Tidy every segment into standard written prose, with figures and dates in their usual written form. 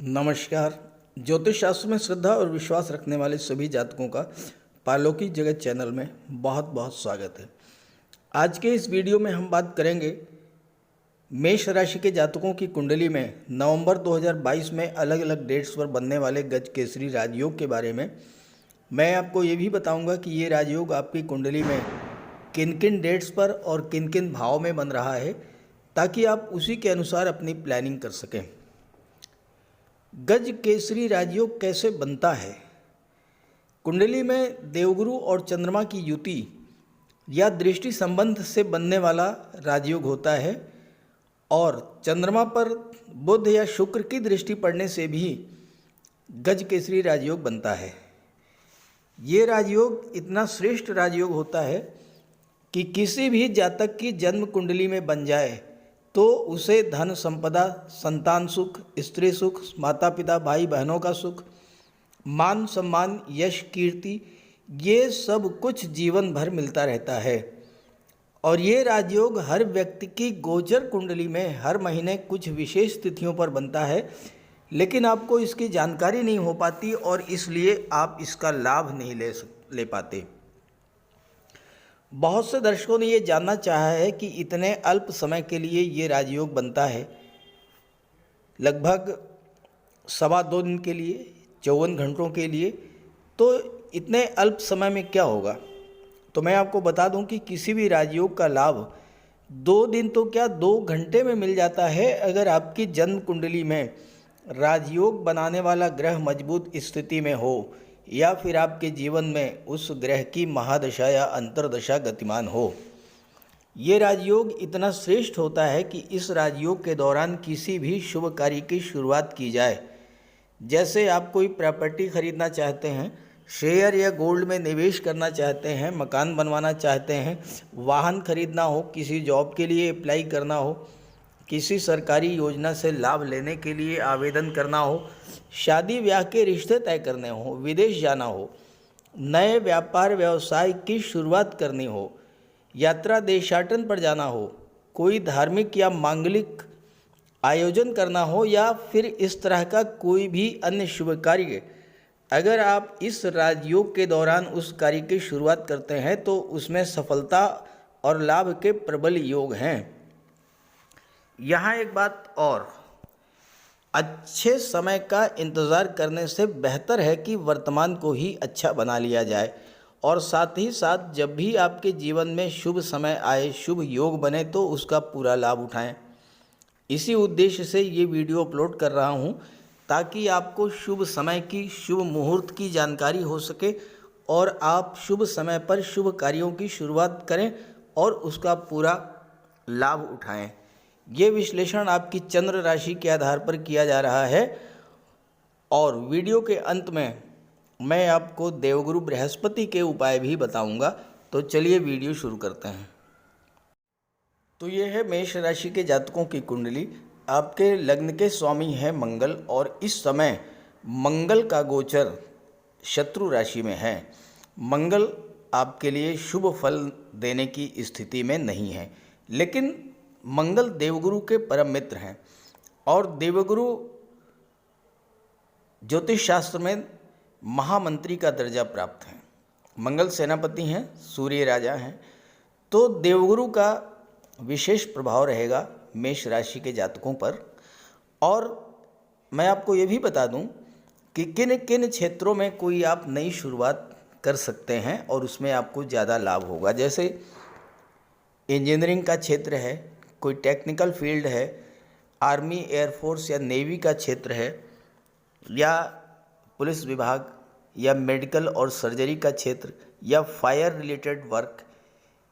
नमस्कार। ज्योतिष शास्त्र में श्रद्धा और विश्वास रखने वाले सभी जातकों का पारलौकिक जगत चैनल में बहुत बहुत स्वागत है। आज के इस वीडियो में हम बात करेंगे मेष राशि के जातकों की कुंडली में नवंबर 2022 में अलग अलग डेट्स पर बनने वाले गज केसरी राजयोग के बारे में। मैं आपको ये भी बताऊंगा कि ये राजयोग आपकी कुंडली में किन किन डेट्स पर और किन किन भाव में बन रहा है, ताकि आप उसी के अनुसार अपनी प्लानिंग कर सकें। गज केसरी राजयोग कैसे बनता है? कुंडली में देवगुरु और चंद्रमा की युति या दृष्टि संबंध से बनने वाला राजयोग होता है, और चंद्रमा पर बुध या शुक्र की दृष्टि पड़ने से भी गज केसरी राजयोग बनता है। ये राजयोग इतना श्रेष्ठ राजयोग होता है कि किसी भी जातक की जन्म कुंडली में बन जाए तो उसे धन संपदा, संतान सुख, स्त्री सुख, माता पिता भाई बहनों का सुख, मान सम्मान, यश कीर्ति, ये सब कुछ जीवन भर मिलता रहता है। और ये राजयोग हर व्यक्ति की गोचर कुंडली में हर महीने कुछ विशेष तिथियों पर बनता है, लेकिन आपको इसकी जानकारी नहीं हो पाती और इसलिए आप इसका लाभ नहीं ले पाते। बहुत से दर्शकों ने ये जानना चाहा है कि इतने अल्प समय के लिए ये राजयोग बनता है, लगभग 2.25 दिन के लिए, 54 घंटों के लिए, तो इतने अल्प समय में क्या होगा? तो मैं आपको बता दूं कि किसी भी राजयोग का लाभ 2 दिन तो क्या 2 घंटे में मिल जाता है, अगर आपकी जन्म कुंडली में राजयोग बनाने वाला ग्रह मजबूत स्थिति में हो, या फिर आपके जीवन में उस ग्रह की महादशा या अंतर्दशा गतिमान हो। ये राजयोग इतना श्रेष्ठ होता है कि इस राजयोग के दौरान किसी भी शुभ कार्य की शुरुआत की जाए, जैसे आप कोई प्रॉपर्टी खरीदना चाहते हैं, शेयर या गोल्ड में निवेश करना चाहते हैं, मकान बनवाना चाहते हैं, वाहन खरीदना हो, किसी जॉब के लिए अप्लाई करना हो, किसी सरकारी योजना से लाभ लेने के लिए आवेदन करना हो, शादी ब्याह के रिश्ते तय करने हो, विदेश जाना हो, नए व्यापार व्यवसाय की शुरुआत करनी हो, यात्रा देशाटन पर जाना हो, कोई धार्मिक या मांगलिक आयोजन करना हो, या फिर इस तरह का कोई भी अन्य शुभ कार्य, अगर आप इस राजयोग के दौरान उस कार्य की शुरुआत करते हैं तो उसमें सफलता और लाभ के प्रबल योग हैं। यहाँ एक बात और, अच्छे समय का इंतज़ार करने से बेहतर है कि वर्तमान को ही अच्छा बना लिया जाए, और साथ ही साथ जब भी आपके जीवन में शुभ समय आए, शुभ योग बने, तो उसका पूरा लाभ उठाएं। इसी उद्देश्य से ये वीडियो अपलोड कर रहा हूँ, ताकि आपको शुभ समय की, शुभ मुहूर्त की जानकारी हो सके और आप शुभ समय पर शुभ कार्यों की शुरुआत करें और उसका पूरा लाभ उठाएं। ये विश्लेषण आपकी चंद्र राशि के आधार पर किया जा रहा है, और वीडियो के अंत में मैं आपको देवगुरु बृहस्पति के उपाय भी बताऊंगा। तो चलिए वीडियो शुरू करते हैं। तो ये है मेष राशि के जातकों की कुंडली। आपके लग्न के स्वामी हैं मंगल, और इस समय मंगल का गोचर शत्रु राशि में है। मंगल आपके लिए शुभ फल देने की स्थिति में नहीं है, लेकिन मंगल देवगुरु के परम मित्र हैं, और देवगुरु ज्योतिष शास्त्र में महामंत्री का दर्जा प्राप्त हैं। मंगल सेनापति हैं, सूर्य राजा हैं, तो देवगुरु का विशेष प्रभाव रहेगा मेष राशि के जातकों पर। और मैं आपको ये भी बता दूं कि किन किन क्षेत्रों में कोई आप नई शुरुआत कर सकते हैं और उसमें आपको ज़्यादा लाभ होगा। जैसे इंजीनियरिंग का क्षेत्र है, कोई टेक्निकल फील्ड है, आर्मी, एयरफोर्स या नेवी का क्षेत्र है, या पुलिस विभाग, या मेडिकल और सर्जरी का क्षेत्र, या फायर रिलेटेड वर्क,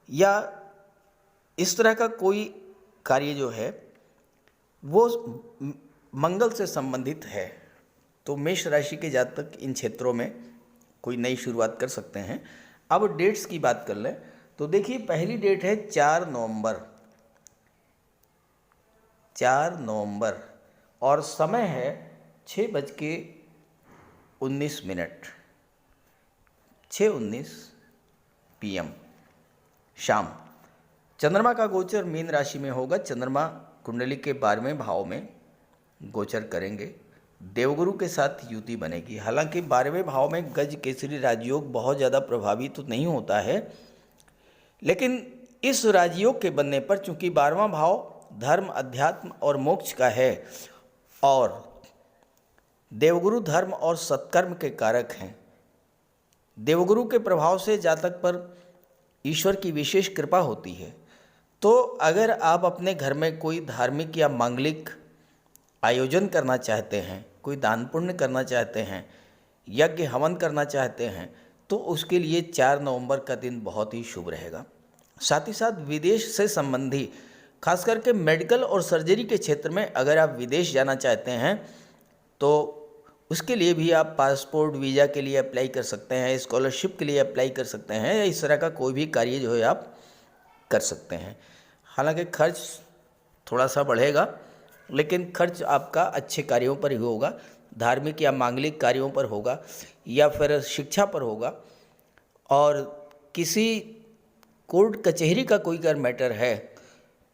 या इस तरह का कोई कार्य जो है वो मंगल से संबंधित है, तो मेष राशि के जातक इन क्षेत्रों में कोई नई शुरुआत कर सकते हैं। अब डेट्स की बात कर लें तो देखिए, पहली डेट है 4 नवंबर, 4 नवंबर, और समय है 6:19, 6:19 PM शाम। चंद्रमा का गोचर मीन राशि में होगा। चंद्रमा कुंडली के 12वें भाव में गोचर करेंगे। देवगुरु के साथ युति बनेगी। हालांकि 12वें भाव में गज केसरी राजयोग बहुत ज़्यादा प्रभावी तो नहीं होता है, लेकिन इस राजयोग के बनने पर, चूंकि 12वां भाव धर्म, अध्यात्म और मोक्ष का है और देवगुरु धर्म और सत्कर्म के कारक हैं, देवगुरु के प्रभाव से जातक पर ईश्वर की विशेष कृपा होती है। तो अगर आप अपने घर में कोई धार्मिक या मांगलिक आयोजन करना चाहते हैं, कोई दान पुण्य करना चाहते हैं, यज्ञ हवन करना चाहते हैं, तो उसके लिए 4 नवंबर का दिन बहुत ही शुभ रहेगा। साथ ही साथ विदेश से संबंधी, खास करके मेडिकल और सर्जरी के क्षेत्र में अगर आप विदेश जाना चाहते हैं तो उसके लिए भी आप पासपोर्ट वीज़ा के लिए अप्लाई कर सकते हैं, स्कॉलरशिप के लिए अप्लाई कर सकते हैं, या इस तरह का कोई भी कार्य जो है आप कर सकते हैं। हालांकि खर्च थोड़ा सा बढ़ेगा, लेकिन खर्च आपका अच्छे कार्यों पर ही होगा, धार्मिक या मांगलिक कार्यों पर होगा या फिर शिक्षा पर होगा। और किसी कोर्ट कचहरी का कोई अगर मैटर है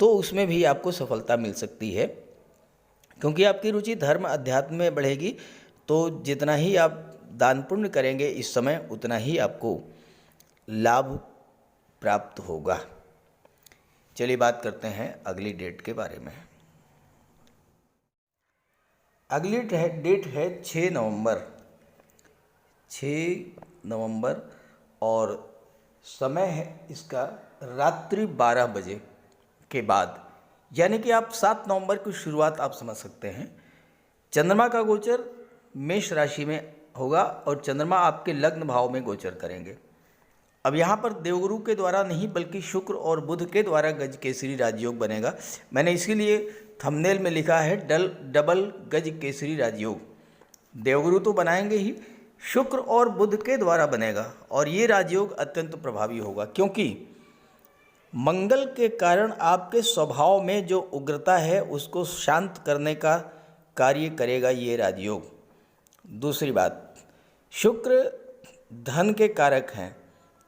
तो उसमें भी आपको सफलता मिल सकती है, क्योंकि आपकी रुचि धर्म अध्यात्म में बढ़ेगी। तो जितना ही आप दान पुण्य करेंगे इस समय, उतना ही आपको लाभ प्राप्त होगा। चलिए बात करते हैं अगली डेट के बारे में। अगली डेट है 6 नवंबर। 6 नवंबर और समय है इसका रात्रि 12 बजे के बाद, यानी कि आप 7 नवंबर की शुरुआत आप समझ सकते हैं। चंद्रमा का गोचर मेष राशि में होगा और चंद्रमा आपके लग्न भाव में गोचर करेंगे। अब यहाँ पर देवगुरु के द्वारा नहीं बल्कि शुक्र और बुध के द्वारा गज केसरी राजयोग बनेगा। मैंने इसीलिए थंबनेल में लिखा है डबल गज केसरी राजयोग। देवगुरु तो बनाएंगे ही, शुक्र और बुध के द्वारा बनेगा और ये राजयोग अत्यंत प्रभावी होगा, क्योंकि मंगल के कारण आपके स्वभाव में जो उग्रता है उसको शांत करने का कार्य करेगा ये राजयोग। दूसरी बात, शुक्र धन के कारक हैं,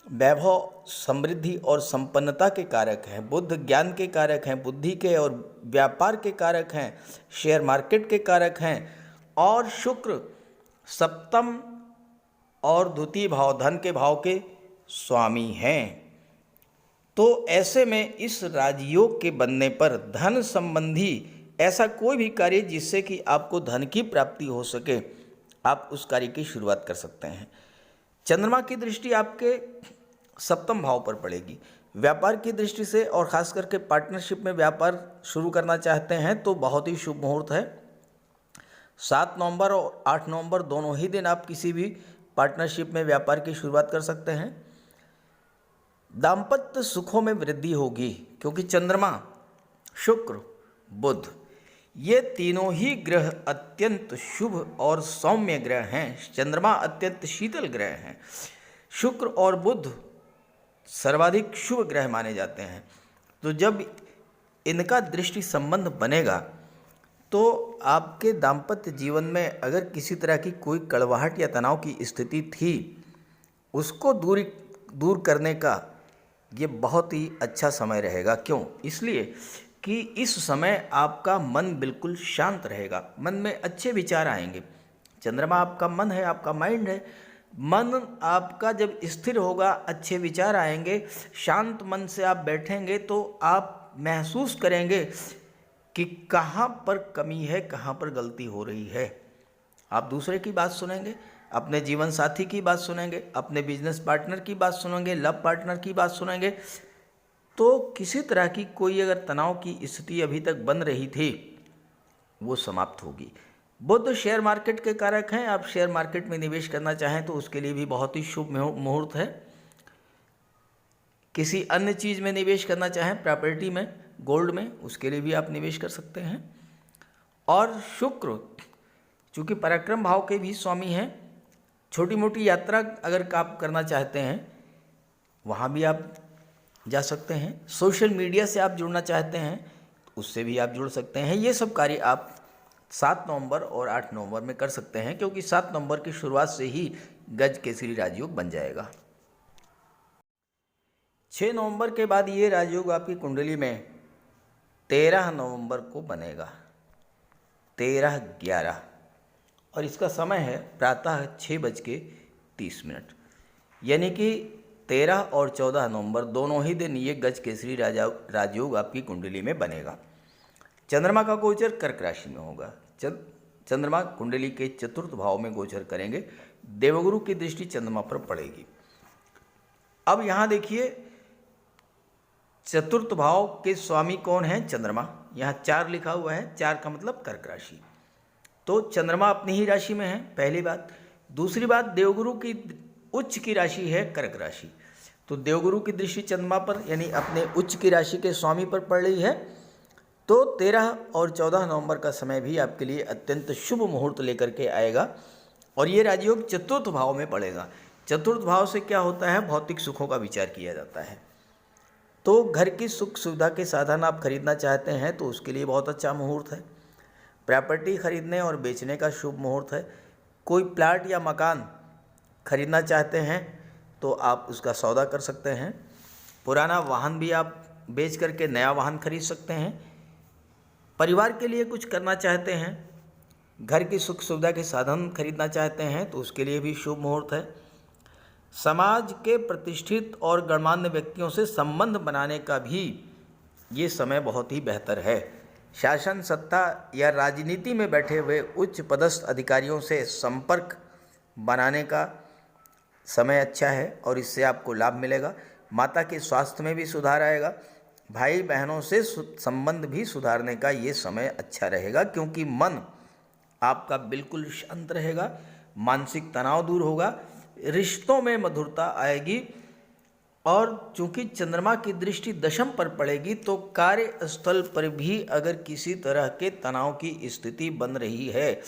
वैभव, समृद्धि और संपन्नता के कारक हैं। बुध ज्ञान के कारक हैं, बुद्धि के और व्यापार के कारक हैं, शेयर मार्केट के कारक हैं। और शुक्र सप्तम और द्वितीय भाव धन के भाव के स्वामी हैं। तो ऐसे में इस राजयोग के बनने पर धन संबंधी ऐसा कोई भी कार्य जिससे कि आपको धन की प्राप्ति हो सके, आप उस कार्य की शुरुआत कर सकते हैं। चंद्रमा की दृष्टि आपके सप्तम भाव पर पड़ेगी। व्यापार की दृष्टि से और ख़ास करके पार्टनरशिप में व्यापार शुरू करना चाहते हैं तो बहुत ही शुभ मुहूर्त है। 7 नवंबर और 8 नवंबर दोनों ही दिन आप किसी भी पार्टनरशिप में व्यापार की शुरुआत कर सकते हैं। दाम्पत्य सुखों में वृद्धि होगी, क्योंकि चंद्रमा, शुक्र, बुध ये तीनों ही ग्रह अत्यंत शुभ और सौम्य ग्रह हैं। चंद्रमा अत्यंत शीतल ग्रह हैं, शुक्र और बुध सर्वाधिक शुभ ग्रह माने जाते हैं। तो जब इनका दृष्टि संबंध बनेगा तो आपके दाम्पत्य जीवन में अगर किसी तरह की कोई कड़वाहट या तनाव की स्थिति थी, उसको दूर करने का ये बहुत ही अच्छा समय रहेगा। क्यों? इसलिए कि इस समय आपका मन बिल्कुल शांत रहेगा, मन में अच्छे विचार आएंगे। चंद्रमा आपका मन है, आपका माइंड है। मन आपका जब स्थिर होगा, अच्छे विचार आएंगे, शांत मन से आप बैठेंगे तो आप महसूस करेंगे कि कहाँ पर कमी है, कहाँ पर गलती हो रही है। आप दूसरे की बात सुनेंगे, अपने जीवन साथी की बात सुनेंगे, अपने बिजनेस पार्टनर की बात सुनेंगे, लव पार्टनर की बात सुनेंगे। तो किसी तरह की कोई अगर तनाव की स्थिति अभी तक बन रही थी वो समाप्त होगी। बुध शेयर मार्केट के कारक हैं। आप शेयर मार्केट में निवेश करना चाहें तो उसके लिए भी बहुत ही शुभ मुहूर्त है। किसी अन्य चीज़ में निवेश करना चाहें, प्रॉपर्टी में, गोल्ड में, उसके लिए भी आप निवेश कर सकते हैं। और शुक्र चूँकि पराक्रम भाव के भी स्वामी हैं, छोटी मोटी यात्रा अगर आप करना चाहते हैं वहाँ भी आप जा सकते हैं। सोशल मीडिया से आप जुड़ना चाहते हैं उससे भी आप जुड़ सकते हैं। ये सब कार्य आप 7 नवंबर और 8 नवंबर में कर सकते हैं, क्योंकि 7 नवंबर की शुरुआत से ही गज केसरी राजयोग बन जाएगा। 6 नवंबर के बाद ये राजयोग आपकी कुंडली में 13 नवंबर को बनेगा। 13-11 और इसका समय है प्रातः 6:30। यानी कि 13 और 14 नवंबर दोनों ही दिन ये गज केसरी राजयोग आपकी कुंडली में बनेगा। चंद्रमा का गोचर कर्क राशि में होगा। चंद्रमा कुंडली के चतुर्थ भाव में गोचर करेंगे। देवगुरु की दृष्टि चंद्रमा पर पड़ेगी। अब यहाँ देखिए, चतुर्थ भाव के स्वामी कौन है? चंद्रमा। यहाँ 4 लिखा हुआ है, 4 का मतलब कर्क राशि। तो चंद्रमा अपनी ही राशि में है, पहली बात। दूसरी बात, देवगुरु की उच्च की राशि है कर्क राशि। तो देवगुरु की दृष्टि चंद्रमा पर यानी अपने उच्च की राशि के स्वामी पर पड़ रही है। तो 13 और 14 नवंबर का समय भी आपके लिए अत्यंत शुभ मुहूर्त लेकर के आएगा और ये राजयोग चतुर्थ भाव में पड़ेगा। चतुर्थ भाव से क्या होता है? भौतिक सुखों का विचार किया जाता है। तो घर की सुख सुविधा के साधन आप खरीदना चाहते हैं तो उसके लिए बहुत अच्छा मुहूर्त है। प्रॉपर्टी खरीदने और बेचने का शुभ मुहूर्त है। कोई प्लाट या मकान खरीदना चाहते हैं तो आप उसका सौदा कर सकते हैं। पुराना वाहन भी आप बेच करके नया वाहन खरीद सकते हैं। परिवार के लिए कुछ करना चाहते हैं, घर की सुख सुविधा के साधन खरीदना चाहते हैं तो उसके लिए भी शुभ मुहूर्त है। समाज के प्रतिष्ठित और गणमान्य व्यक्तियों से संबंध बनाने का भी ये समय बहुत ही बेहतर है। शासन सत्ता या राजनीति में बैठे हुए उच्च पदस्थ अधिकारियों से संपर्क बनाने का समय अच्छा है और इससे आपको लाभ मिलेगा। माता के स्वास्थ्य में भी सुधार आएगा। भाई बहनों से संबंध भी सुधारने का ये समय अच्छा रहेगा क्योंकि मन आपका बिल्कुल शांत रहेगा। मानसिक तनाव दूर होगा। रिश्तों में मधुरता आएगी और चूंकि चंद्रमा की दृष्टि दशम पर पड़ेगी तो कार्यस्थल पर भी अगर किसी तरह के तनाव की स्थिति बन रही है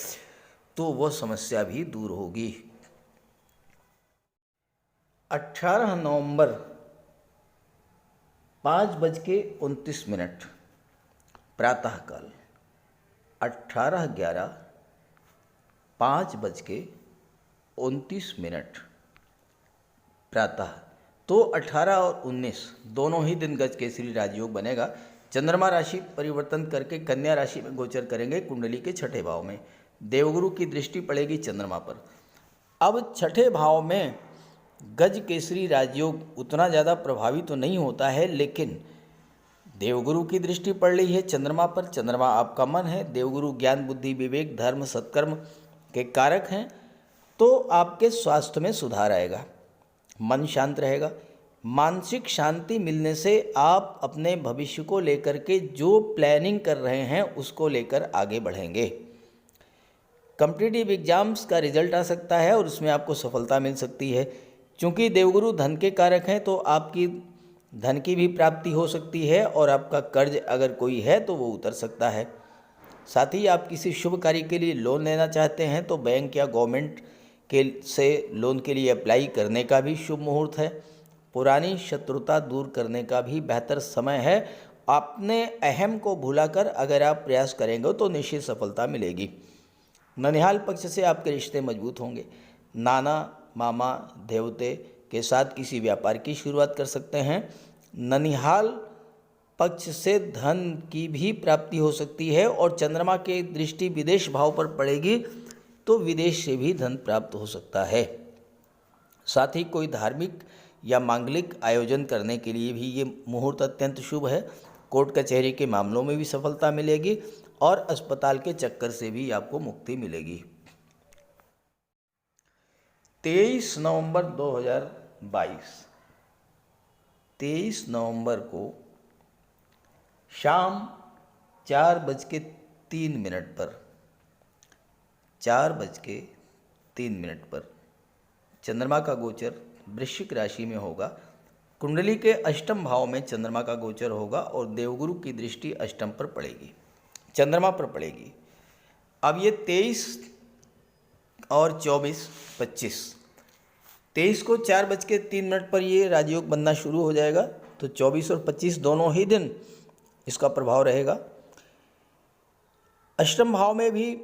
तो वह समस्या भी दूर होगी। 18 नवंबर 5:29 प्रातःकाल, 18:11 5:29 प्रातः। तो 18 और 19 दोनों ही दिन गज केसरी राजयोग बनेगा। चंद्रमा राशि परिवर्तन करके कन्या राशि में गोचर करेंगे कुंडली के छठे भाव में। देवगुरु की दृष्टि पड़ेगी चंद्रमा पर। अब छठे भाव में गज केसरी राजयोग उतना ज़्यादा प्रभावी तो नहीं होता है, लेकिन देवगुरु की दृष्टि पड़ रही है चंद्रमा पर। चंद्रमा आपका मन है। देवगुरु ज्ञान बुद्धि विवेक धर्म सत्कर्म के कारक हैं। तो आपके स्वास्थ्य में सुधार आएगा, मन शांत रहेगा। मानसिक शांति मिलने से आप अपने भविष्य को लेकर के जो प्लानिंग कर रहे हैं उसको लेकर आगे बढ़ेंगे। कॉम्पिटिटिव एग्जाम्स का रिजल्ट आ सकता है और उसमें आपको सफलता मिल सकती है। चूँकि देवगुरु धन के कारक हैं तो आपकी धन की भी प्राप्ति हो सकती है और आपका कर्ज अगर कोई है तो वो उतर सकता है। साथ ही आप किसी शुभ कार्य के लिए लोन लेना चाहते हैं तो बैंक या गवर्नमेंट के से लोन के लिए अप्लाई करने का भी शुभ मुहूर्त है। पुरानी शत्रुता दूर करने का भी बेहतर समय है। अपने अहम को भुलाकर अगर आप प्रयास करेंगे तो निश्चित सफलता मिलेगी। ननिहाल पक्ष से आपके रिश्ते मजबूत होंगे। नाना मामा देवते के साथ किसी व्यापार की शुरुआत कर सकते हैं। ननिहाल पक्ष से धन की भी प्राप्ति हो सकती है और चंद्रमा की दृष्टि विदेश भाव पर पड़ेगी तो विदेश से भी धन प्राप्त हो सकता है। साथ ही कोई धार्मिक या मांगलिक आयोजन करने के लिए भी ये मुहूर्त अत्यंत शुभ है। कोर्ट कचहरी के मामलों में भी सफलता मिलेगी और अस्पताल के चक्कर से भी आपको मुक्ति मिलेगी। 23 नवंबर 2022, 23 नवंबर को शाम 4:03 पर 4:03 पर चंद्रमा का गोचर वृश्चिक राशि में होगा। कुंडली के अष्टम भाव में चंद्रमा का गोचर होगा और देवगुरु की दृष्टि अष्टम पर पड़ेगी, चंद्रमा पर पड़ेगी। अब ये 23 और 24, 25, 23 को 4:03 पर ये राजयोग बनना शुरू हो जाएगा। तो 24 और 25 दोनों ही दिन इसका प्रभाव रहेगा। अष्टम भाव में भी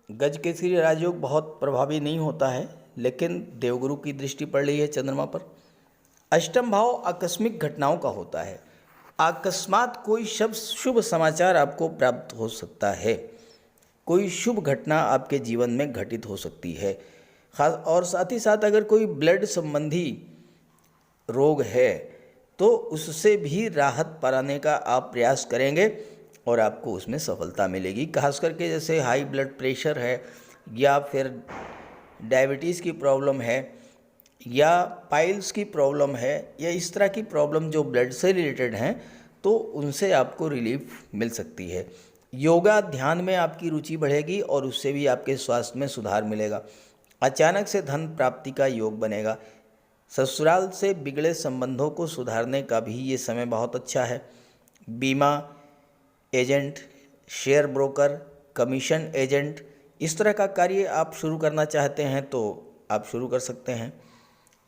गज केसरी राजयोग बहुत प्रभावी नहीं होता है, लेकिन देवगुरु की दृष्टि पड़ रही है चंद्रमा पर। अष्टम भाव आकस्मिक घटनाओं का होता है। अकस्मात कोई शुभ समाचार आपको प्राप्त हो सकता है। कोई शुभ घटना आपके जीवन में घटित हो सकती है। खास और साथ ही साथ अगर कोई ब्लड संबंधी रोग है तो उससे भी राहत पाने का आप प्रयास करेंगे और आपको उसमें सफलता मिलेगी। खास करके जैसे हाई ब्लड प्रेशर है या फिर डायबिटीज़ की प्रॉब्लम है या पाइल्स की प्रॉब्लम है या इस तरह की प्रॉब्लम जो ब्लड से रिलेटेड हैं, तो उनसे आपको रिलीफ मिल सकती है। योगा ध्यान में आपकी रुचि बढ़ेगी और उससे भी आपके स्वास्थ्य में सुधार मिलेगा। अचानक से धन प्राप्ति का योग बनेगा। ससुराल से बिगड़े संबंधों को सुधारने का भी ये समय बहुत अच्छा है। बीमा agent, share broker, commission agent, इस तरह का कार्य आप शुरू करना चाहते हैं तो आप शुरू कर सकते हैं।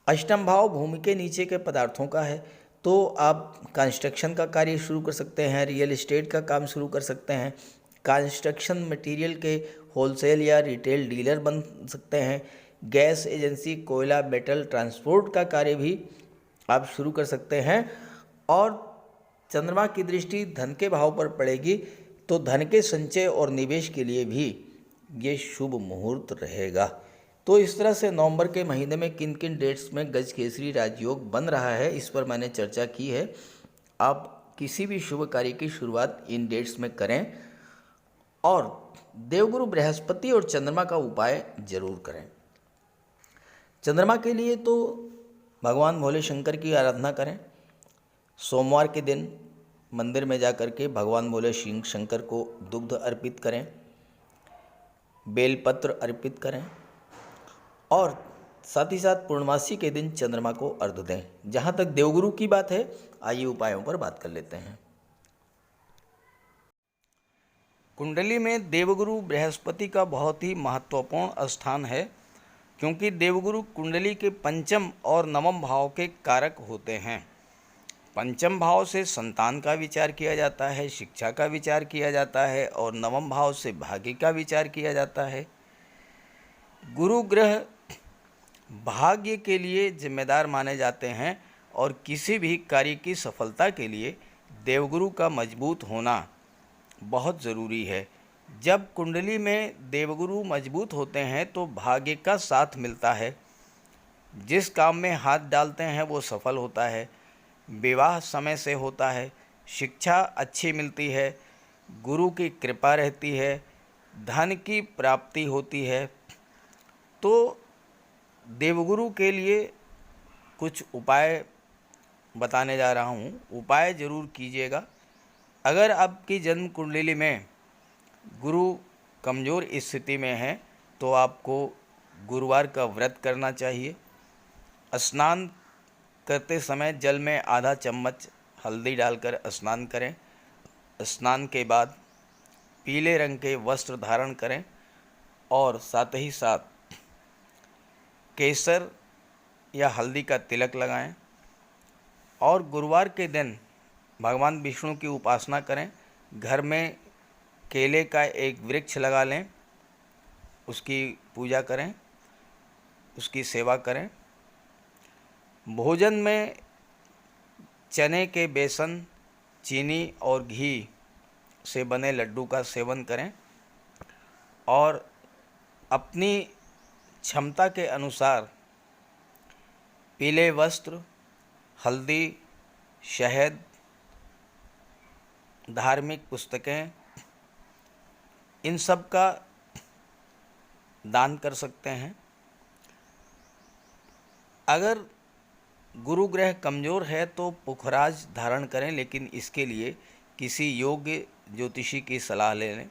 अष्टम भाव भूमि के नीचे के पदार्थों का है, तो आप कंस्ट्रक्शन का कार्य शुरू कर सकते हैं, रियल एस्टेट का काम शुरू कर सकते हैं, कंस्ट्रक्शन मटेरियल के होलसेल या रिटेल डीलर बन सकते हैं, गैस एजेंसी, कोयला, मेटल ट्रांसपोर्ट का कार्य भी आप शुरू कर सकते हैं। और चंद्रमा की दृष्टि धन के भाव पर पड़ेगी तो धन के संचय और निवेश के लिए भी ये शुभ मुहूर्त रहेगा। तो इस तरह से नवंबर के महीने में किन किन डेट्स में गज केसरी राजयोग बन रहा है, इस पर मैंने चर्चा की है। आप किसी भी शुभ कार्य की शुरुआत इन डेट्स में करें और देवगुरु बृहस्पति और चंद्रमा का उपाय जरूर करें। चंद्रमा के लिए तो भगवान भोले शंकर की आराधना करें। सोमवार के दिन मंदिर में जाकर के भगवान भोले शंकर को दुग्ध अर्पित करें, बेलपत्र अर्पित करें और साथ ही साथ पूर्णमासी के दिन चंद्रमा को अर्घ्य दें। जहाँ तक देवगुरु की बात है, आइए उपायों पर बात कर लेते हैं। कुंडली में देवगुरु बृहस्पति का बहुत ही महत्वपूर्ण स्थान है, क्योंकि देवगुरु कुंडली के पंचम और नवम भाव के कारक होते हैं। पंचम भाव से संतान का विचार किया जाता है, शिक्षा का विचार किया जाता है और नवम भाव से भाग्य का विचार किया जाता है। गुरु ग्रह भाग्य के लिए जिम्मेदार माने जाते हैं और किसी भी कार्य की सफलता के लिए देवगुरु का मजबूत होना बहुत ज़रूरी है। जब कुंडली में देवगुरु मजबूत होते हैं तो भाग्य का साथ मिलता है। जिस काम में हाथ डालते हैं वो सफल होता है। विवाह समय से होता है, शिक्षा अच्छी मिलती है, गुरु की कृपा रहती है, धन की प्राप्ति होती है। तो देवगुरु के लिए कुछ उपाय बताने जा रहा हूँ, उपाय ज़रूर कीजिएगा। अगर आपकी जन्म कुंडली में गुरु कमज़ोर स्थिति में है तो आपको गुरुवार का व्रत करना चाहिए। स्नान करते समय जल में आधा चम्मच हल्दी डालकर स्नान करें। स्नान के बाद पीले रंग के वस्त्र धारण करें और साथ ही साथ केसर या हल्दी का तिलक लगाएं और गुरुवार के दिन भगवान विष्णु की उपासना करें। घर में केले का एक वृक्ष लगा लें, उसकी पूजा करें, उसकी सेवा करें। भोजन में चने के बेसन, चीनी और घी से बने लड्डू का सेवन करें और अपनी क्षमता के अनुसार पीले वस्त्र, हल्दी, शहद, धार्मिक पुस्तकें, इन सब का दान कर सकते हैं। अगर गुरु ग्रह कमज़ोर है तो पुखराज धारण करें, लेकिन इसके लिए किसी योग्य ज्योतिषी की सलाह ले लें।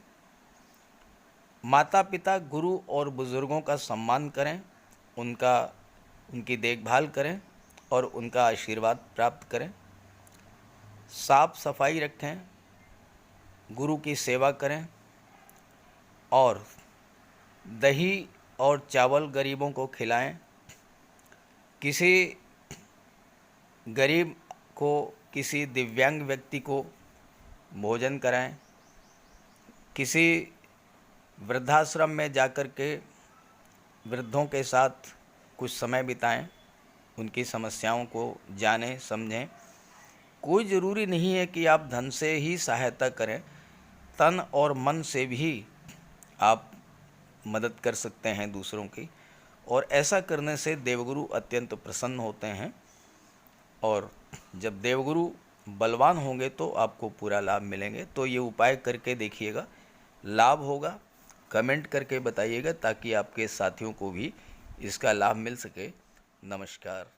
माता पिता, गुरु और बुज़ुर्गों का सम्मान करें, उनकी देखभाल करें और उनका आशीर्वाद प्राप्त करें। साफ सफाई रखें, गुरु की सेवा करें और दही और चावल गरीबों को खिलाएं। किसी गरीब को, किसी दिव्यांग व्यक्ति को भोजन कराएं। किसी वृद्धाश्रम में जाकर के वृद्धों के साथ कुछ समय बिताएं, उनकी समस्याओं को जानें, समझें। कोई ज़रूरी नहीं है कि आप धन से ही सहायता करें, तन और मन से भी आप मदद कर सकते हैं दूसरों की, और ऐसा करने से देवगुरु अत्यंत प्रसन्न होते हैं। और जब देवगुरु बलवान होंगे तो आपको पूरा लाभ मिलेंगे। तो ये उपाय करके देखिएगा, लाभ होगा। कमेंट करके बताइएगा ताकि आपके साथियों को भी इसका लाभ मिल सके। नमस्कार।